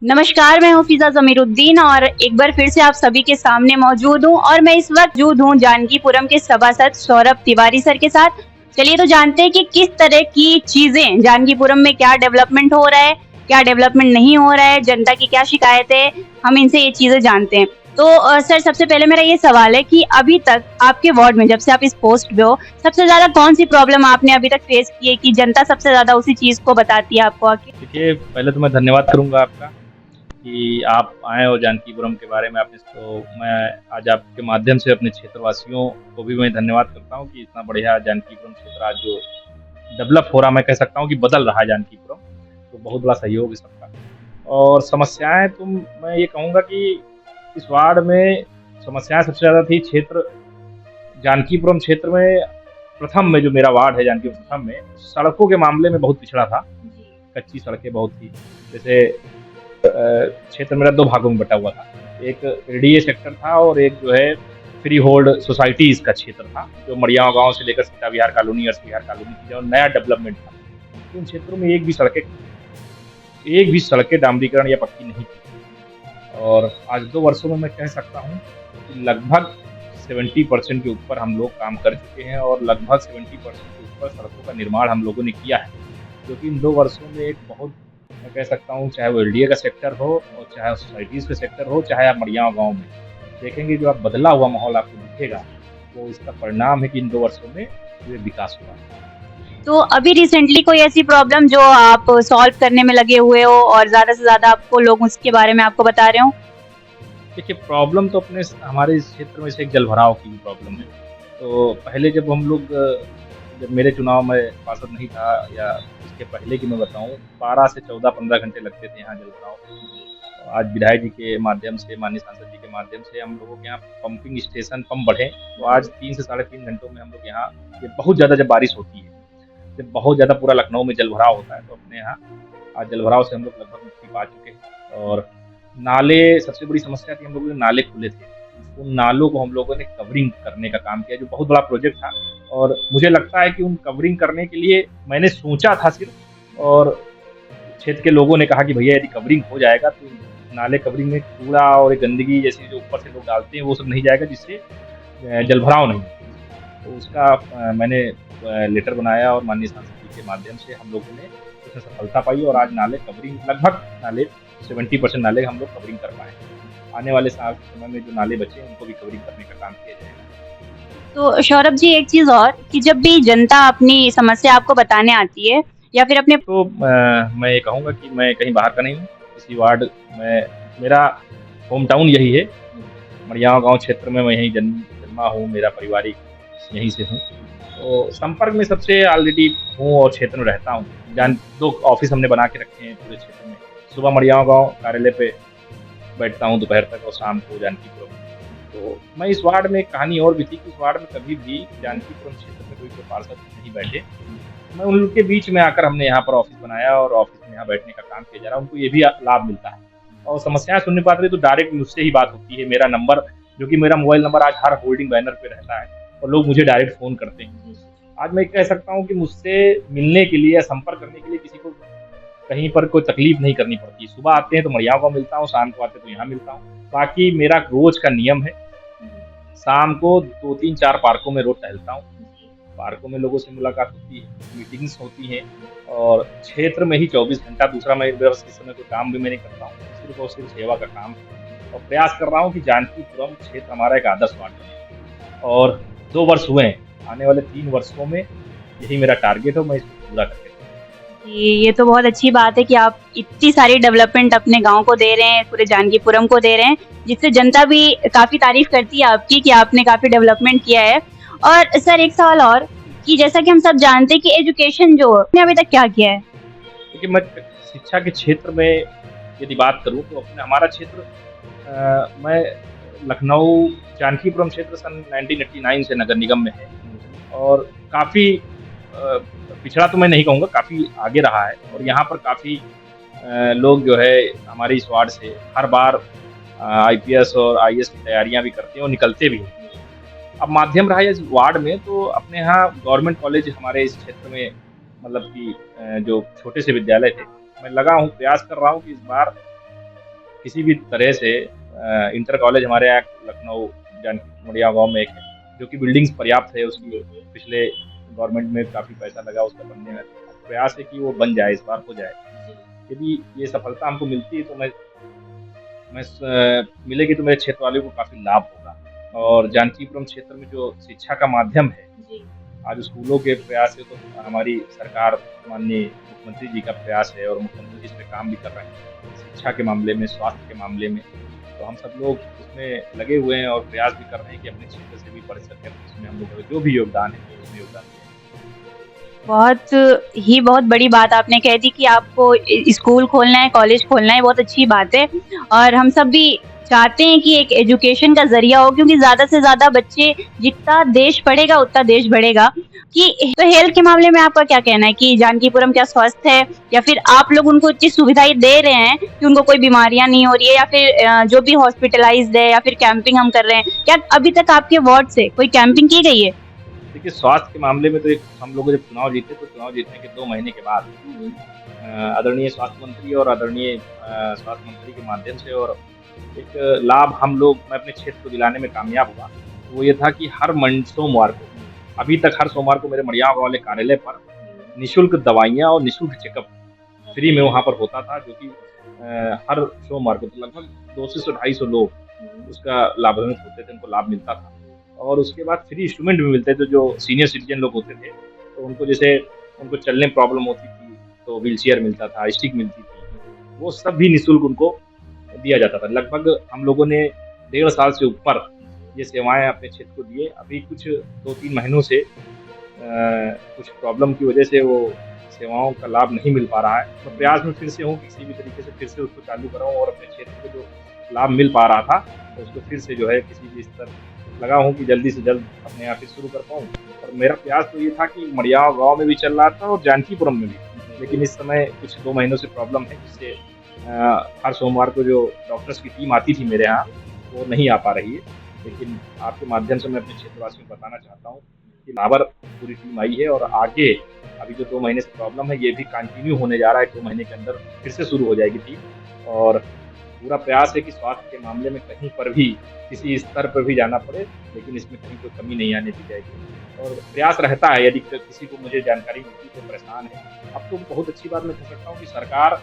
नमस्कार, मैं हूँ फ़िज़ा ज़मीरुद्दीन और एक बार फिर से आप सभी के सामने मौजूद हूँ और मैं इस वक़्त मौजूद हूँ जानकीपुरम के सभासद सौरभ तिवारी सर के साथ। चलिए तो जानते हैं कि किस तरह की चीज़ें जानकीपुरम में क्या डेवलपमेंट हो रहा है, क्या डेवलपमेंट नहीं हो रहा है, जनता की क्या शिकायतें हैं, हम इनसे ये चीज़ें जानते हैं। तो सर सबसे पहले मेरा ये सवाल है कि अभी तक आपके वार्ड में जब से आप इस पोस्ट पे हो, सबसे ज़्यादा कौन-सी प्रॉब्लम आपने अभी तक फेस की है कि जनता सबसे ज़्यादा उसी चीज़ को बताती है आपको आके? देखिए, पहले तो मैं धन्यवाद करूँगा आपका कि आप आए और जानकीपुरम के बारे में आपने तो मैं आज आपके माध्यम से अपने क्षेत्रवासियों को भी मैं धन्यवाद करता हूँ कि इतना बढ़िया जानकीपुरम क्षेत्र आज जो डेवलप हो रहा, मैं कह सकता हूँ कि बदल रहा है जानकीपुरम, तो बहुत बड़ा सहयोग है सबका। और समस्याएँ तो मैं ये कहूँगा कि इस वार्ड में समस्याएँ सबसे ज़्यादा थी जानकीपुरम क्षेत्र में प्रथम में जो मेरा वार्ड है जानकीपुरम प्रथम में, सड़कों के मामले में बहुत पिछड़ा था। कच्ची सड़कें बहुत थी। जैसे क्षेत्र मेरा 2 भागों में बँटा हुआ था। एक एलडीए सेक्टर था और एक जो है फ्री होल्ड सोसाइटीज़ का क्षेत्र था, जो मड़ियाँव गाँव से लेकर सीता विहार कॉलोनी, अर्श विहार कॉलोनी की जो नया डेवलपमेंट था। उन क्षेत्रों में एक भी सड़कें डामरीकरण या पक्की नहीं थी। और आज 2 वर्षों में मैं कह सकता हूँ कि लगभग 70% के ऊपर हम लोग काम कर चुके हैं और लगभग 70% के ऊपर सड़कों का निर्माण हम लोगों ने किया है। जो कि इन 2 वर्षों में एक बहुत मैं कह सकता हूँ, चाहे वो एलडीए का सेक्टर हो और चाहे सोसाइटीज़ का सेक्टर हो, चाहे आप मड़ियाँव गाँव में देखेंगे, जो आप बदला हुआ माहौल आपको दिखेगा, वो इसका परिणाम है कि इन 2 वर्षों में ये विकास हुआ है। तो अभी रिसेंटली कोई ऐसी प्रॉब्लम जो आप सॉल्व करने में लगे हुए हो और ज़्यादा से ज़्यादा आपको लोग उसके बारे में आपको बता रहे हों? देखिए, प्रॉब्लम तो हमारे इस क्षेत्र में से एक जलभराव की भी प्रॉब्लम है। तो पहले जब हम लोग जब मेरे चुनाव में पार्षद नहीं था या इसके पहले की मैं बताऊँ, 12 से 14-15 घंटे लगते थे यहाँ जलभराव। आज विधायक जी के माध्यम से, माननीय सांसद जी के माध्यम से हम लोगों के यहाँ पंपिंग स्टेशन पंप बढ़े, तो आज 3 से साढ़े 3 घंटों में हम लोग यहाँ ये बहुत ज़्यादा जब बारिश होती है, जब बहुत ज़्यादा पूरा लखनऊ में जलभराव होता है, तो अपने यहाँ आज जलभराव से हम लोग लगभग मुक्ति पा चुके हैं। और नाले, सबसे बड़ी समस्या थी, हम लोगों के नाले खुले थे। उन नालों को हम लोगों ने कवरिंग करने का काम किया, जो बहुत बड़ा प्रोजेक्ट था। और मुझे लगता है कि उन कवरिंग करने के लिए मैंने सोचा था सिर्फ, और क्षेत्र के लोगों ने कहा कि भैया यदि कवरिंग हो जाएगा तो नाले कवरिंग में कूड़ा और गंदगी जैसी जो ऊपर से लोग डालते हैं वो सब नहीं जाएगा, जिससे जलभराव नहीं। तो उसका मैंने लेटर बनाया और माननीय सांसद जी के माध्यम से हम लोगों ने उसमें सफलता पाई और आज नाले कवरिंग लगभग नाले 70% नाले हम लोग कवरिंग कर पाए। आने वाले समय में जो नाले बचे हैं उनको भी कवरिंग करने का काम किया जाएगा। तो सौरभ जी एक चीज़ और कि जब भी जनता अपनी समस्या आपको बताने आती है या फिर अपने तो मैं ये कहूँगा कि मैं कहीं बाहर का नहीं हूँ, इसी वार्ड में मेरा होम टाउन यही है। मड़ियाँव गाँव क्षेत्र में मैं यहीं जन्मा हूँ, मेरा पारिवारिक यहीं से हूँ। तो संपर्क में सबसे ऑलरेडी हूँ और क्षेत्र में रहता हूँ। 2 ऑफ़िस हमने बना के रखे हैं पूरे क्षेत्र में। सुबह मड़ियाँव गाँव कार्यालय पे बैठता हूँ दोपहर तक और शाम को जानकीपुरम। तो मैं इस वार्ड में एक कहानी और भी थी कि इस वार्ड में कभी भी जानकीपुरम क्षेत्र में कोई पार्षद नहीं बैठे। मैं उनके बीच में आकर हमने यहाँ पर ऑफ़िस बनाया और ऑफ़िस में यहाँ बैठने का काम किया जा रहा है। उनको ये भी लाभ मिलता है और समस्याएँ सुननी पड़ती है तो डायरेक्ट मुझसे ही बात होती है। मेरा नंबर, जो कि मेरा मोबाइल नंबर आज हर होल्डिंग बैनर पे रहता है और लोग मुझे डायरेक्ट फ़ोन करते हैं। आज मैं कह सकता हूँ कि मुझसे मिलने के लिए या संपर्क करने के लिए किसी को कहीं पर कोई तकलीफ नहीं करनी पड़ती। सुबह आते हैं तो मड़ियाँव गाँव मिलता हूँ, शाम को आते हैं तो यहाँ मिलता हूँ। बाकी मेरा रोज़ का नियम है, शाम को 2-3-4 पार्कों में रोज़ टहलता हूँ। पार्कों में लोगों से मुलाकात होती है, मीटिंग्स होती हैं और क्षेत्र में ही 24 घंटा दूसरा मैं व्यवस्थित समय कोई काम भी मैं नहीं करता हूँ, सिर्फ़ और सिर्फ सेवा का काम है और प्रयास कर रहा हूँ कि जानकीपुरम क्षेत्र हमारा एक आदर्श वार्ड बने। और 2 वर्ष हुए हैं, आने वाले 3 वर्षों में यही मेरा टारगेट है, मैं इसको पूरा करके ये तो बहुत अच्छी बात है कि आप इतनी सारी डेवलपमेंट अपने गाँव को दे रहे हैं, पूरे जानकीपुरम को दे रहे हैं, जिससे जनता भी काफ़ी तारीफ़ करती है आपकी कि आपने काफ़ी डेवलपमेंट किया है। और सर एक सवाल और कि जैसा कि हम सब जानते हैं कि एजुकेशन जो आपने अभी तक क्या किया है? देखिए, मैं शिक्षा के क्षेत्र में यदि बात करूँ तो अपने हमारा क्षेत्र मैं लखनऊ जानकीपुरम क्षेत्र सन 1989 से नगर निगम में है और काफ़ी पिछड़ा तो मैं नहीं कहूँगा, काफ़ी आगे रहा है और यहाँ पर काफ़ी लोग जो है हमारे इस वार्ड से हर बार आईपीएस और आईएएस की तैयारियाँ भी करते हैं और निकलते भी हैं। अब माध्यम रहा है इस वार्ड में, तो अपने यहाँ गवर्नमेंट कॉलेज हमारे इस क्षेत्र में मतलब कि जो छोटे से विद्यालय थे, मैं लगा हूँ, प्रयास कर रहा हूँ कि इस बार किसी भी तरह से इंटर कॉलेज हमारे यहाँ लखनऊ मड़िया गाँव में एक है, जो कि बिल्डिंग्स पर्याप्त है, उसकी पिछले गवर्नमेंट में काफ़ी पैसा लगा उसका बनने में। प्रयास है कि वो बन जाए, इस बार हो जाए। यदि ये सफलता हमको मिलती है तो मिलेगी तो मेरे क्षेत्र वालों को काफ़ी लाभ होगा। और जानकीपुरम क्षेत्र में जो शिक्षा का माध्यम है, आज स्कूलों के प्रयास है, तो हमारी सरकार माननीय मुख्यमंत्री जी का प्रयास है और मुख्यमंत्री जी इस पे काम भी कर रहे हैं शिक्षा के मामले में, स्वास्थ्य के मामले में। तो हम सब लोग उसमें लगे हुए हैं और प्रयास भी कर रहे हैं कि अपने क्षेत्र से भी बढ़ सके, उसमें हम लोग का जो भी योगदान है उसमें योगदान दें। बहुत बड़ी बात आपने कह दी कि आपको स्कूल खोलना है, कॉलेज खोलना है, बहुत अच्छी बात है। और हम सब भी चाहते हैं कि एक एजुकेशन का ज़रिया हो, क्योंकि ज़्यादा से ज़्यादा बच्चे, जितना देश पढ़ेगा उतना देश बढ़ेगा। कि तो हेल्थ के मामले में आपका क्या कहना है कि जानकीपुरम क्या स्वस्थ है, या फिर आप लोग उनको इतनी सुविधाएं दे रहे हैं कि उनको कोई बीमारियां नहीं हो रही है, या फिर जो भी हॉस्पिटलाइज्ड है, या फिर कैंपिंग हम कर रहे हैं, क्या अभी तक आपके वार्ड से कोई कैंपिंग की गई है? देखिए, स्वास्थ्य के मामले में तो एक हम लोग जब चुनाव जीते तो चुनाव जीतने के 2 महीने के बाद आदरणीय स्वास्थ्य मंत्री और आदरणीय स्वास्थ्य मंत्री के माध्यम से और एक लाभ मैं अपने क्षेत्र को दिलाने में कामयाब हुआ। वो ये था कि हर सोमवार को, अभी तक हर सोमवार को मेरे मड़ियाव वाले कार्यालय पर निःशुल्क दवाइयाँ और निःशुल्क चेकअप फ्री में वहाँ पर होता था, जो कि हर सोमवार को तो लगभग 200 से 250 लोग उसका लाभान्वित होते थे, उनको लाभ मिलता था। और उसके बाद फ्री इंस्ट्रूमेंट भी मिलते थे, जो सीनियर सिटीजन लोग होते थे, तो उनको जैसे उनको चलने में प्रॉब्लम होती थी तो व्हीलचेयर मिलता था, स्टिक मिलती थी, वो सब भी निःशुल्क उनको दिया जाता था। लगभग हम लोगों ने 1.5 साल से ऊपर ये सेवाएं अपने क्षेत्र को दिए। अभी कुछ 2-3 महीनों से कुछ प्रॉब्लम की वजह से वो सेवाओं का लाभ नहीं मिल पा रहा है, तो प्रयास में फिर से हूँ किसी भी तरीके से फिर से उसको चालू कराऊँ और अपने क्षेत्र को जो लाभ मिल पा रहा था तो उसको फिर से जो है किसी भी स्तर लगा हूँ कि जल्दी से जल्द अपने यहाँ फिर शुरू कर पाऊँ। और मेरा प्रयास तो ये था कि मड़ियाव गाँव में भी चल रहा था और जानकीपुरम में भी, लेकिन इस समय कुछ 2 महीनों से प्रॉब्लम है, जिससे हर सोमवार को जो डॉक्टर्स की टीम आती थी मेरे यहाँ वो नहीं आ पा रही है। लेकिन आपके माध्यम से मैं अपने क्षेत्रवासियों को बताना चाहता हूँ कि बराबर पूरी टीम आई है और आगे अभी जो 2 महीने से प्रॉब्लम है ये भी कंटिन्यू होने जा रहा है। 2 महीने के अंदर फिर से शुरू हो जाएगी टीम और पूरा प्रयास है कि स्वास्थ्य के मामले में कहीं पर भी किसी स्तर पर भी जाना पड़े, लेकिन इसमें कहीं कोई कमी नहीं आने दी जाएगी। और प्रयास रहता है, यदि किसी को मुझे जानकारी मिलती तो परेशान है। अब तो बहुत अच्छी बात मैं कह सकता हूँ कि सरकार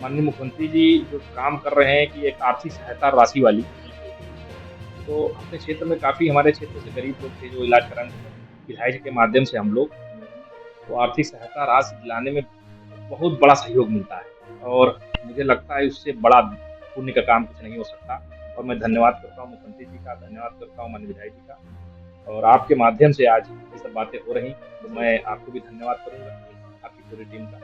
माननीय मुख्यमंत्री जी जो काम कर रहे हैं कि एक आर्थिक सहायता राशि वाली, तो अपने क्षेत्र में काफ़ी हमारे क्षेत्र से गरीब लोग थे जो इलाज कराने विधायक के माध्यम से हम लोग तो आर्थिक सहायता राशि दिलाने में बहुत बड़ा सहयोग मिलता है और मुझे लगता है उससे बड़ा पुण्य का काम कुछ नहीं हो सकता। और मैं धन्यवाद करता हूँ मुख्यमंत्री जी का, धन्यवाद करता हूँ माननीय विधायक जी का, और आपके माध्यम से आज ये सब बातें हो रही तो मैं आपको भी धन्यवाद करूँगा, आपकी पूरी टीम का।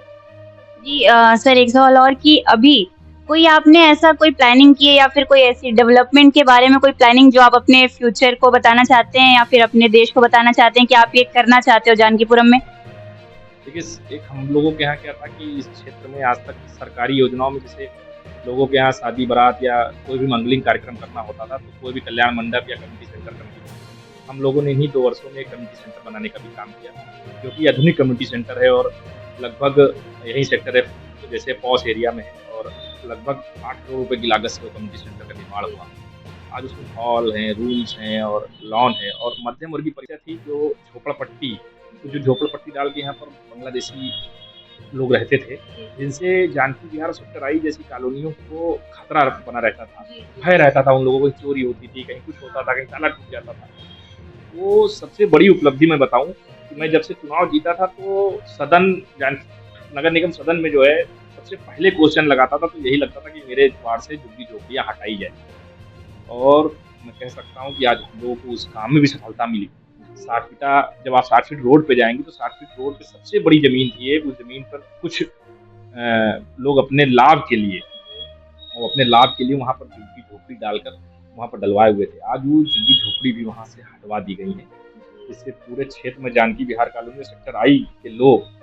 जी सर, एक सवाल और कि अभी कोई आपने ऐसा कोई प्लानिंग की है, या फिर कोई ऐसी डेवलपमेंट के बारे में कोई प्लानिंग जो आप अपने फ्यूचर को बताना चाहते हैं, या फिर अपने देश को बताना चाहते हैं कि आप ये करना चाहते हो जानकीपुरम में? देखिए, एक हम लोगों के यहाँ क्या था कि इस क्षेत्र में आज तक सरकारी योजनाओं में जैसे लोगों के यहाँ शादी बारात या कोई भी मंगलिंग कार्यक्रम करना होता था तो कोई भी कल्याण मंडप या कम्युनिटी सेंटर कमेटी, हम लोगों ने इन्हीं 2 वर्षों में कम्युनिटी सेंटर बनाने का भी काम किया, जो कि आधुनिक कम्युनिटी सेंटर है और लगभग यही सेक्टर है जैसे पॉश एरिया में है और लगभग 8 करोड़ रुपए की लागत से वो कम्युनिटी सेंटर का निर्माण हुआ। आज उसमें हॉल हैं, रूम्स हैं और लॉन है और मध्यम वर्गीय परिचय थी जो झोपड़पट्टी डाल के यहाँ पर बांग्लादेशी लोग रहते थे, जिनसे जानकी विहार सेक्टर आई जैसी कॉलोनियों को खतरा बना रहता था, भय रहता था उन लोगों को, चोरी होती थी, कहीं कुछ होता था, कहीं ताला टूट जाता था। वो सबसे बड़ी उपलब्धि मैं बताऊं कि मैं जब से चुनाव जीता था तो नगर निगम सदन में जो है सबसे पहले क्वेश्चन लगाता था तो यही लगता था कि मेरे वार्ड से झुग्गी झोपड़ियाँ हटाई जाए, और मैं कह सकता हूँ कि आज हम लोगों को उस काम में भी सफलता मिली। 60 फीटा जब आप 60 फीट रोड पे जाएंगे तो 60 फीट रोड पे सबसे बड़ी जमीन थी, उस जमीन पर कुछ लोग अपने लाभ के लिए वहाँ पर झुग्गी झोपड़ी डालकर वहाँ पर डलवाए हुए थे। आज वो झुग्गी झोपड़ी भी वहाँ से हटवा दी गई है, इससे पूरे क्षेत्र में जानकी विहार कॉलोनी सेक्टर आई के लोग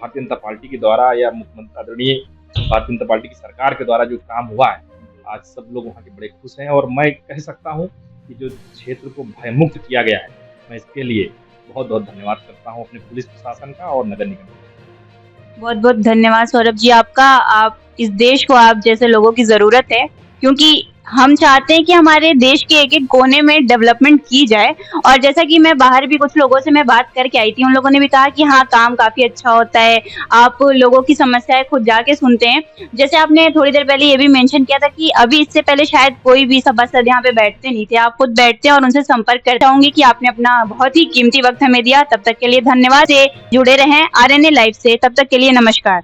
भारतीय जनता पार्टी के द्वारा या मुख्यमंत्री आदरणीय भारतीय जनता पार्टी की सरकार के द्वारा जो काम हुआ है, आज सब लोग वहाँ के बड़े खुश हैं। और मैं कह सकता हूँ कि जो क्षेत्र को भयमुक्त किया गया है, मैं इसके लिए बहुत बहुत धन्यवाद करता हूँ अपने पुलिस प्रशासन का और नगर निगम का। बहुत बहुत धन्यवाद सौरभ जी आपका। आप इस देश को आप जैसे लोगों की जरूरत है, क्योंकि हम चाहते हैं कि हमारे देश के एक एक कोने में डेवलपमेंट की जाए। और जैसा कि मैं बाहर भी कुछ लोगों से मैं बात करके आई थी, उन लोगों ने भी कहा कि हाँ, काम काफी अच्छा होता है, आप लोगों की समस्याएं खुद जाके सुनते हैं। जैसे आपने थोड़ी देर पहले ये भी मेंशन किया था कि अभी इससे पहले शायद कोई भी सभासद यहाँ पे बैठते नहीं थे, आप खुद बैठते हैं और उनसे संपर्क कर चाहूंगी कि आपने अपना बहुत ही कीमती वक्त हमें दिया। तब तक के लिए धन्यवाद। से जुड़े रहें RNA लाइव से, तब तक के लिए नमस्कार।